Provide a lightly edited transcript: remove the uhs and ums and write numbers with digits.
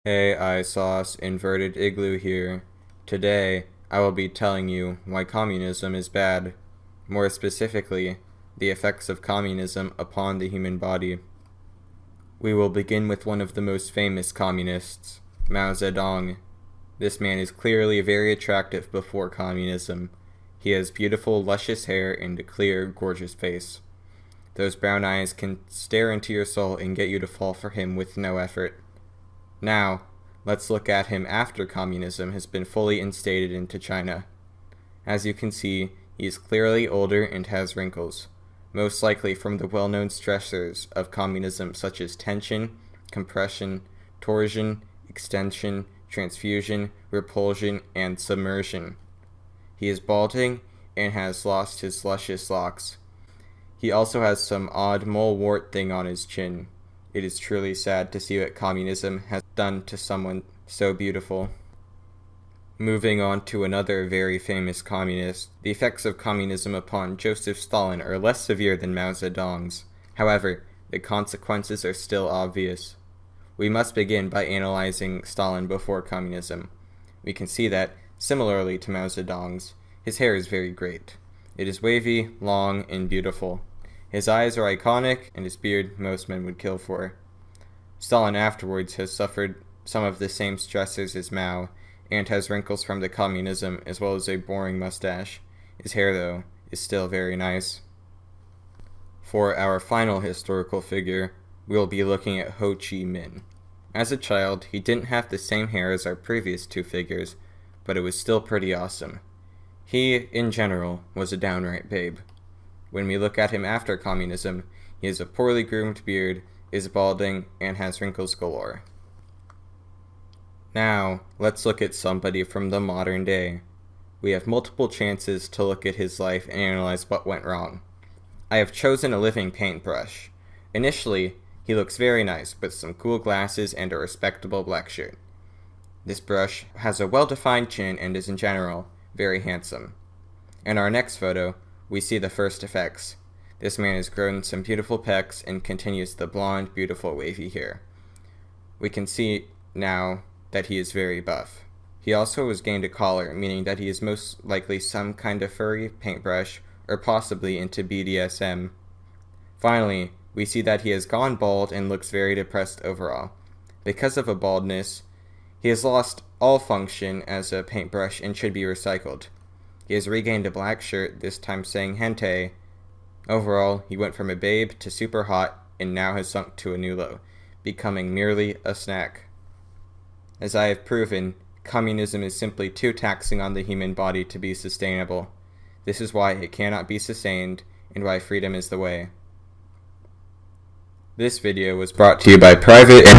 Hey, iSauce, Inverted Igloo here. Today, I will be telling you why communism is bad. More specifically, the effects of communism upon the human body. We will begin with one of the most famous communists, Mao Zedong. This man is clearly very attractive before communism. He has beautiful, luscious hair and a clear, gorgeous face. Those brown eyes can stare into your soul and get you to fall for him with no effort. Now, let's look at him after communism has been fully instated into China. As you can see, he is clearly older and has wrinkles, most likely from the well-known stressors of communism such as tension, compression, torsion, extension, transfusion, repulsion, and submersion. He is balding and has lost his luscious locks. He also has some odd mole wart thing on his chin. It is truly sad to see what communism has done to someone so beautiful. Moving on to another very famous communist, the effects of communism upon Joseph Stalin are less severe than Mao Zedong's. However, the consequences are still obvious. We must begin by analyzing Stalin before communism. We can see that, similarly to Mao Zedong's, his hair is very great. It is wavy, long, and beautiful. His eyes are iconic, and his beard most men would kill for. Stalin afterwards has suffered some of the same stressors as Mao, and has wrinkles from the communism as well as a boring mustache. His hair, though, is still very nice. For our final historical figure, we will be looking at Ho Chi Minh. As a child, he didn't have the same hair as our previous two figures, but it was still pretty awesome. He, in general, was a downright babe. When we look at him after communism, he has a poorly groomed beard, is balding, and has wrinkles galore. Now, let's look at somebody from the modern day. We have multiple chances to look at his life and analyze what went wrong. I have chosen a living paintbrush. Initially, he looks very nice with some cool glasses and a respectable black shirt. This brush has a well-defined chin and is in general very handsome. In our next photo, we see the first effects. This man has grown some beautiful pecs and continues the blonde, beautiful, wavy hair. We can see now that he is very buff. He also has gained a collar, meaning that he is most likely some kind of furry paintbrush or possibly into BDSM. Finally, we see that he has gone bald and looks very depressed overall. Because of a baldness, he has lost all function as a paintbrush and should be recycled. He has regained a black shirt, this time saying hentai. Overall, he went from a babe to super hot and now has sunk to a new low, becoming merely a snack. As I have proven, communism is simply too taxing on the human body to be sustainable. This is why it cannot be sustained and why freedom is the way. This video was brought to you by Private and